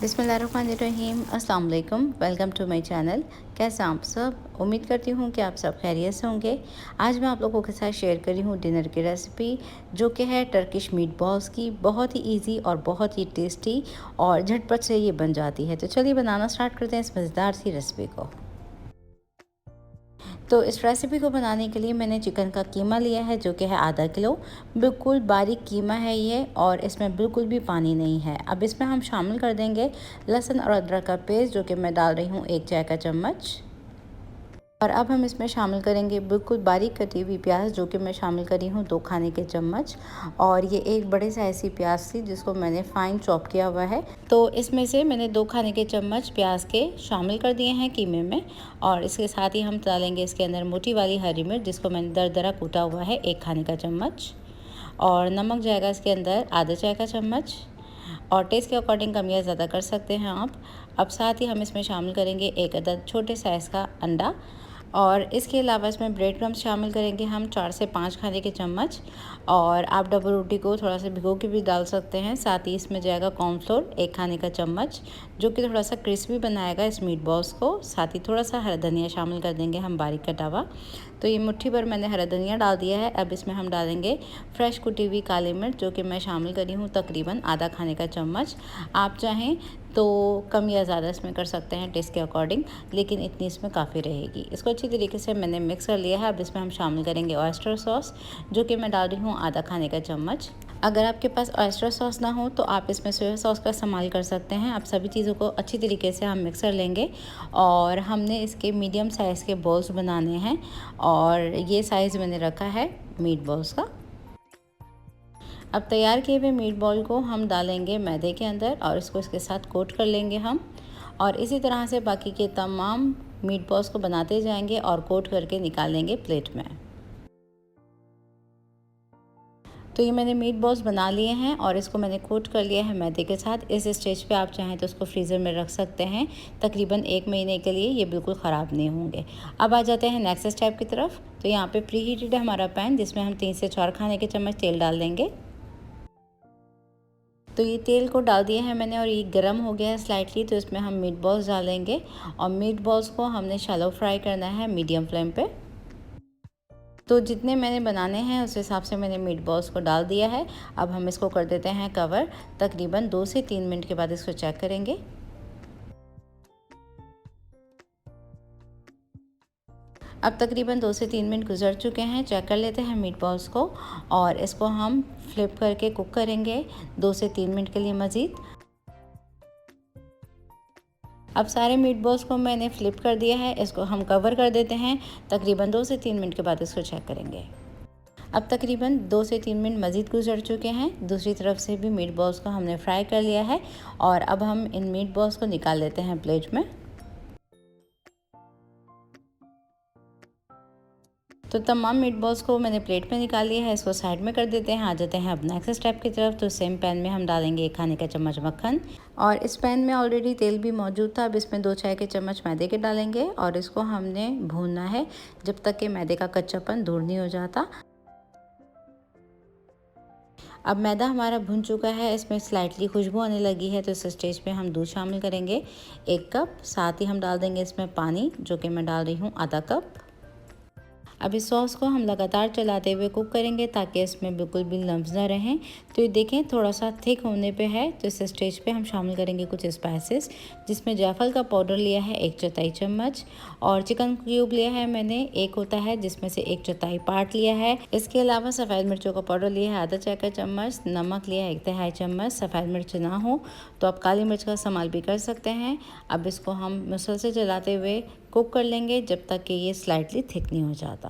बिस्मिल्लाहिर्रहमानिर्रहीम, अस्सलाम वालेकुम। Welcome to my channel. कैसे आप सब? उम्मीद करती हूँ कि आप सब खैरियत से होंगे। आज मैं आप लोगों के साथ शेयर कर रही हूँ डिनर की रेसिपी, जो कि है टर्किश मीट बॉल्स की। बहुत ही इजी और बहुत ही टेस्टी और झटपट से ये बन जाती है। तो चलिए बनाना स्टार्ट करते हैं इस मज़ेदार सी रेसिपी को। तो इस रेसिपी को बनाने के लिए मैंने चिकन का कीमा लिया है, जो कि है आधा किलो। बिल्कुल बारीक कीमा है ये, और इसमें बिल्कुल भी पानी नहीं है। अब इसमें हम शामिल कर देंगे लहसुन और अदरक का पेस्ट, जो कि मैं डाल रही हूँ 1 चाय का चम्मच। और अब हम इसमें शामिल करेंगे बिल्कुल बारीक कटी हुई प्याज, जो कि मैं शामिल करी हूँ 2 खाने के चम्मच। और ये एक बड़े साइज़ की प्याज थी, जिसको मैंने फ़ाइन चॉप किया हुआ है। तो इसमें से मैंने 2 खाने के चम्मच प्याज के शामिल कर दिए हैं कीमे में। और इसके साथ ही हम डालेंगे इसके अंदर मोटी वाली हरी मिर्च, जिसको मैंने दरदरा कूटा हुआ है 1 खाने का चम्मच। और नमक जाएगा इसके अंदर आधा चाय का चम्मच। और टेस्ट के अकॉर्डिंग कम या ज़्यादा कर सकते हैं आप। अब साथ ही हम इसमें शामिल करेंगे 1 अदद छोटे साइज़ का अंडा। और इसके अलावा इसमें ब्रेड क्रम्स शामिल करेंगे हम 4 से 5 खाने के चम्मच। और आप डबल रोटी को थोड़ा सा भिगो के भी डाल सकते हैं। साथ ही इसमें जाएगा कॉर्नफ्लोर 1 खाने का चम्मच, जो कि थोड़ा सा क्रिस्पी बनाएगा इस मीट बॉल्स को। साथ ही थोड़ा सा हरा धनिया शामिल कर देंगे हम बारीक कटा हुआ। तो ये मुट्ठी भर मैंने हरा धनिया डाल दिया है। अब इसमें हम डालेंगे फ्रेश कुटी हुई काली मिर्च, जो कि मैं शामिल करी हूँ तकरीबन आधा खाने का चम्मच। आप चाहें तो कम या ज़्यादा इसमें कर सकते हैं टेस्ट के अकॉर्डिंग, लेकिन इतनी इसमें काफ़ी रहेगी। इसको अच्छी तरीके से मैंने मिक्स कर लिया है। अब इसमें हम शामिल करेंगे ऑयस्टर सॉस, जो कि मैं डाल रही हूँ आधा खाने का चम्मच। अगर आपके पास ऑयस्टर सॉस ना हो तो आप इसमें सोया सॉस का इस्तेमाल कर सकते हैं। आप सभी चीज़ों को अच्छी तरीके से हम मिक्स कर लेंगे। और हमने इसके मीडियम साइज़ के बॉल्स बनाने हैं, और ये साइज़ मैंने रखा है मीट बॉल्स का। अब तैयार किए हुए मीट बॉल को हम डालेंगे मैदे के अंदर, और इसको इसके साथ कोट कर लेंगे हम। और इसी तरह से बाकी के तमाम मीट बॉल्स को बनाते जाएंगे और कोट करके निकाल लेंगे प्लेट में। तो ये मैंने मीट बॉल्स बना लिए हैं, और इसको मैंने कोट कर लिया है मैदे के साथ। इस स्टेज पे आप चाहें तो उसको फ्रीज़र में रख सकते हैं तकरीबन 1 महीने के लिए। ये बिल्कुल ख़राब नहीं होंगे। अब आ जाते हैं नेक्स्ट स्टेप की तरफ। तो यहाँ पे प्री हीटेड है हमारा पैन, जिसमें हम 3 से 4 खाने के चम्मच तेल डाल देंगे। तो ये तेल को डाल दिया है मैंने, और ये गर्म हो गया है स्लाइटली। तो इसमें हम मीट बॉल्स डालेंगे, और मीट बॉल्स को हमने शैलो फ्राई करना है मीडियम फ्लेम पे। तो जितने मैंने बनाने हैं उस हिसाब से मैंने मीट बॉल्स को डाल दिया है। अब हम इसको कर देते हैं कवर। तकरीबन 2 से 3 मिनट के बाद इसको चेक करेंगे। अब तकरीबन 2 से 3 मिनट गुजर चुके हैं। चेक कर लेते हैं मीट बॉल्स को, और इसको हम फ्लिप करके कुक करेंगे 2 से 3 मिनट के लिए मज़ीद। अब सारे मीट बॉल्स को मैंने फ्लिप कर दिया है। इसको हम कवर कर देते हैं। तकरीबन 2 से 3 मिनट के बाद इसको चेक करेंगे। अब तकरीबन 2 से 3 मिनट मज़ीद गुजर चुके हैं। दूसरी तरफ से भी मीट बॉल्स को हमने फ्राई कर लिया है, और अब हम इन मीट बॉल्स को निकाल लेते हैं प्लेट में। तो तमाम मीट बॉल्स को मैंने प्लेट में निकाल लिया है। इसको साइड में कर देते हैं। आ जाते हैं अब नेक्स्ट स्टेप की तरफ। तो सेम पैन में हम डालेंगे 1 खाने का चम्मच मक्खन, और इस पैन में ऑलरेडी तेल भी मौजूद था। अब इसमें 2 चाय के चम्मच मैदे के डालेंगे, और इसको हमने भूनना है जब तक कि मैदे का कच्चापन दूर नहीं हो जाता। अब मैदा हमारा भुन चुका है, इसमें स्लाइटली खुशबू आने लगी है। तो इस स्टेज पे हम दूध शामिल करेंगे 1 कप। साथ ही हम डाल देंगे इसमें पानी, जो कि मैं डाल रही हूँ आधा कप। अब इस सॉस को हम लगातार चलाते हुए कुक करेंगे, ताकि इसमें बिल्कुल भी लम्स ना रहें। तो ये देखें थोड़ा सा थिक होने पे है। तो इस स्टेज पे हम शामिल करेंगे कुछ स्पाइसेस, जिसमें जायफल का पाउडर लिया है 1/4 चम्मच, और चिकन क्यूब लिया है मैंने 1 होता है, जिसमें से 1/4 पार्ट लिया है। इसके अलावा सफ़ेद मिर्चों का पाउडर लिया है आधा चाय का चम्मच। नमक लिया है 1/2 चम्मच। सफ़ेद मिर्च ना हो तो आप काली मिर्च का इस्तेमाल भी कर सकते हैं। अब इसको हम मुसलसल चलाते हुए कुक कर लेंगे जब तक कि ये स्लाइटली थिक नहीं हो जाता।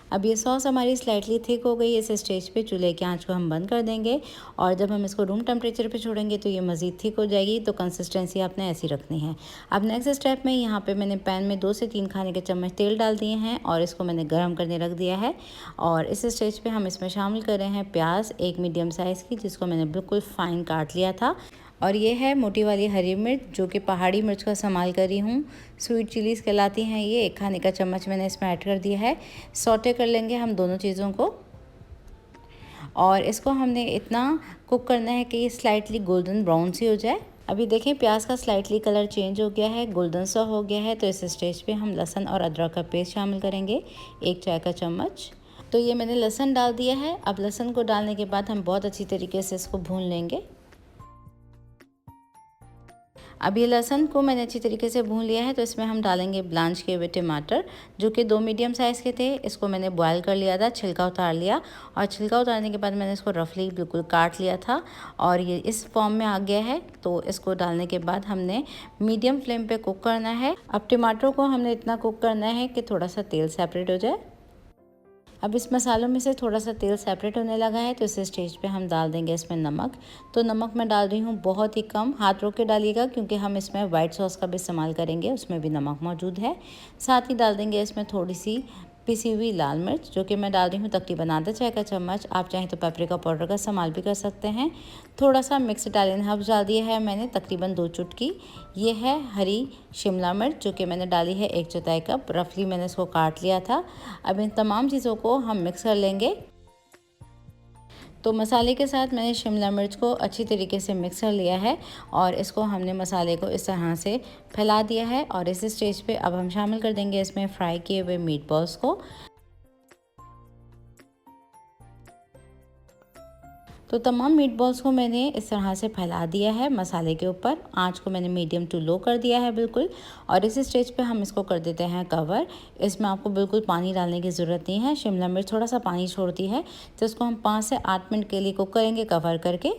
अब ये सॉस हमारी स्लाइटली थिक हो गई। इस स्टेज पे चूल्हे की आंच को हम बंद कर देंगे, और जब हम इसको रूम टेम्परेचर पे छोड़ेंगे तो ये मज़ीद थिक हो जाएगी। तो कंसिस्टेंसी आपने ऐसी रखनी है। अब नेक्स्ट स्टेप में यहाँ पे मैंने पैन में 2 से 3 खाने के चम्मच तेल डाल दिए हैं, और इसको मैंने गर्म करने रख दिया है। और इस स्टेज पे हम इसमें शामिल कर रहे हैं प्याज 1 मीडियम साइज़ की, जिसको मैंने बिल्कुल फ़ाइन काट लिया था। और ये है मोटी वाली हरी मिर्च, जो कि पहाड़ी मिर्च का इस्तेमाल करी हूँ। स्वीट चिलीज़ कहलाती हैं ये। 1 खाने का चम्मच मैंने इसमें ऐड कर दिया है। सौटे कर लेंगे हम दोनों चीज़ों को। और इसको हमने इतना कुक करना है कि ये स्लाइटली गोल्डन ब्राउन सी हो जाए। अभी देखें प्याज का स्लाइटली कलर चेंज हो गया है, गोल्डन सा हो गया है। तो इस स्टेज पे हम लहसुन और अदरक का पेस्ट शामिल करेंगे, 1 चाय का चम्मच। तो ये मैंने लहसुन डाल दिया है। अब लहसुन को डालने के बाद हम बहुत अच्छी तरीके से इसको भून लेंगे। अब ये लहसुन को मैंने अच्छी तरीके से भून लिया है। तो इसमें हम डालेंगे ब्लांच किए हुए टमाटर, जो कि 2 मीडियम साइज़ के थे। इसको मैंने बॉयल कर लिया था, छिलका उतार लिया, और छिलका उतारने के बाद मैंने इसको रफली बिल्कुल काट लिया था और ये इस फॉर्म में आ गया है। तो इसको डालने के बाद हमने मीडियम फ्लेम पे कुक करना है। अब टमाटरों को हमने इतना कुक करना है कि थोड़ा सा तेल सेपरेट हो जाए। अब इस मसालों में से थोड़ा सा तेल सेपरेट होने लगा है। तो इस स्टेज पे हम डाल देंगे इसमें नमक। तो नमक मैं डाल रही हूँ बहुत ही कम, हाथ रोक के डालिएगा, क्योंकि हम इसमें वाइट सॉस का भी इस्तेमाल करेंगे, उसमें भी नमक मौजूद है। साथ ही डाल देंगे इसमें थोड़ी सी पिसी हुई लाल मिर्च, जो कि मैं डाल रही हूँ तकरीबन आधा चाय का चम्मच। आप चाहें तो पेपरिका पाउडर का इस्तेमाल भी कर सकते हैं। थोड़ा सा मिक्स इटालियन हर्ब्स डाल दिया है मैंने, तकरीबन 2 चुटकी। ये है हरी शिमला मिर्च, जो कि मैंने डाली है 1/4 कप, रफली मैंने इसको काट लिया था। अब इन तमाम चीज़ों को हम मिक्स कर लेंगे। तो मसाले के साथ मैंने शिमला मिर्च को अच्छी तरीके से मिक्स कर लिया है और इसको हमने मसाले को इस तरह से फैला दिया है। और इस स्टेज पे अब हम शामिल कर देंगे इसमें फ्राई किए हुए मीट बॉल्स को। तो तमाम मीट बॉल्स को मैंने इस तरह से फैला दिया है मसाले के ऊपर। आंच को मैंने मीडियम टू लो कर दिया है बिल्कुल। और इस स्टेज पे हम इसको कर देते हैं कवर। इसमें आपको बिल्कुल पानी डालने की ज़रूरत नहीं है, शिमला मिर्च थोड़ा सा पानी छोड़ती है। तो इसको हम 5 से 8 मिनट के लिए कुक करेंगे कवर करके।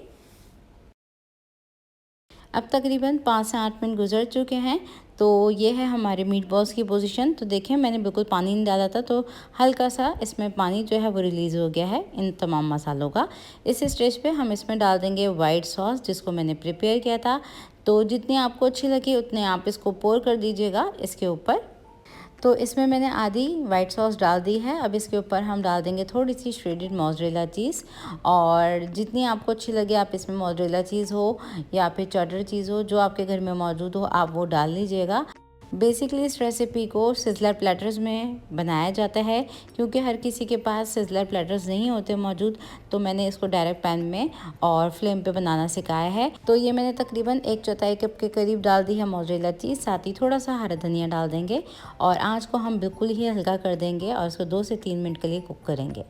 अब तकरीबन 5 से 8 मिनट गुजर चुके हैं। तो ये है हमारे मीट बॉल्स की पोजीशन। तो देखें मैंने बिल्कुल पानी नहीं डाला था, तो हल्का सा इसमें पानी जो है वो रिलीज़ हो गया है इन तमाम मसालों का। इस स्टेज पे हम इसमें डाल देंगे वाइट सॉस, जिसको मैंने प्रिपेयर किया था। तो जितनी आपको अच्छी लगे उतने आप इसको पोर कर दीजिएगा इसके ऊपर। तो इसमें मैंने आधी वाइट सॉस डाल दी है। अब इसके ऊपर हम डाल देंगे थोड़ी सी श्रेडेड मोज़रेला चीज़, और जितनी आपको अच्छी लगे आप इसमें मोज़रेला चीज़ हो या फिर चेडर चीज़ हो, जो आपके घर में मौजूद हो आप वो डाल लीजिएगा। बेसिकली इस रेसिपी को सिज़लर प्लेटर्स में बनाया जाता है, क्योंकि हर किसी के पास सिज़लर प्लेटर्स नहीं होते मौजूद। तो मैंने इसको डायरेक्ट पैन में और फ्लेम पे बनाना सिखाया है। तो ये मैंने तकरीबन 1/4 कप के करीब डाल दी है मोज़रेला चीज़, साथ ही थोड़ा सा हरा धनिया डाल देंगे और आँच को हम बिल्कुल ही हल्का कर देंगे और इसको 2 से 3 मिनट के लिए कुक करेंगे।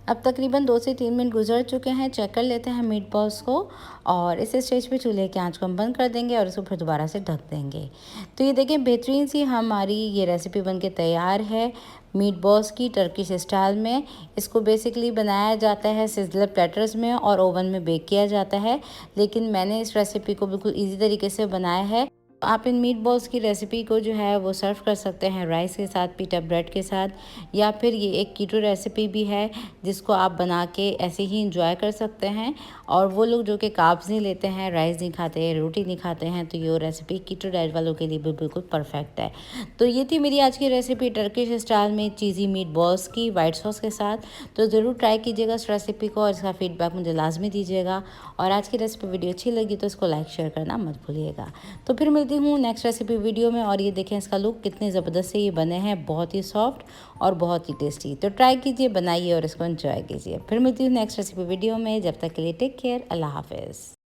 अब तकरीबन 2 से 3 मिनट गुजर चुके हैं। चेक कर लेते हैं मीट बॉल्स को, और इस स्टेज पे चूल्हे की आंच को हम बंद कर देंगे और इसको फिर दोबारा से ढक देंगे। तो ये देखें बेहतरीन सी हमारी ये रेसिपी बनके तैयार है मीट बॉल्स की, टर्किश स्टाइल में। इसको बेसिकली बनाया जाता है सिज़लर प्लेटर्स में और ओवन में बेक किया जाता है, लेकिन मैंने इस रेसिपी को बिल्कुल ईजी तरीके से बनाया है। आप इन मीट बॉल्स की रेसिपी को जो है वो सर्व कर सकते हैं राइस के साथ, पीटा ब्रेड के साथ, या फिर ये एक कीटो रेसिपी भी है जिसको आप बना के ऐसे ही इंजॉय कर सकते हैं। और वो लोग जो कि कार्ब्स नहीं लेते हैं, राइस नहीं खाते, रोटी नहीं खाते हैं, तो ये रेसिपी कीटो डाइट वालों के लिए भी बिल्कुल परफेक्ट है। तो ये थी मेरी आज की रेसिपी टर्किश स्टाइल में चीज़ी मीट बॉल्स की वाइट सॉस के साथ। तो ज़रूर ट्राई कीजिएगा इस रेसिपी को और इसका फीडबैक मुझे लाजमी दीजिएगा। और आज की रेसिपी वीडियो अच्छी लगी तो इसको लाइक शेयर करना मत भूलिएगा। तो फिर मिलती हूँ नेक्स्ट रेसिपी वीडियो में। और ये देखें इसका लुक कितने ज़बरदस्त से ये बने हैं, बहुत ही सॉफ्ट और बहुत ही टेस्टी। तो ट्राई कीजिए, बनाइए और इसको एंजॉय कीजिए। फिर मिलती हूँ नेक्स्ट रेसिपी वीडियो में। जब तक के लिए टेक केयर, अल्लाह हाफिज़।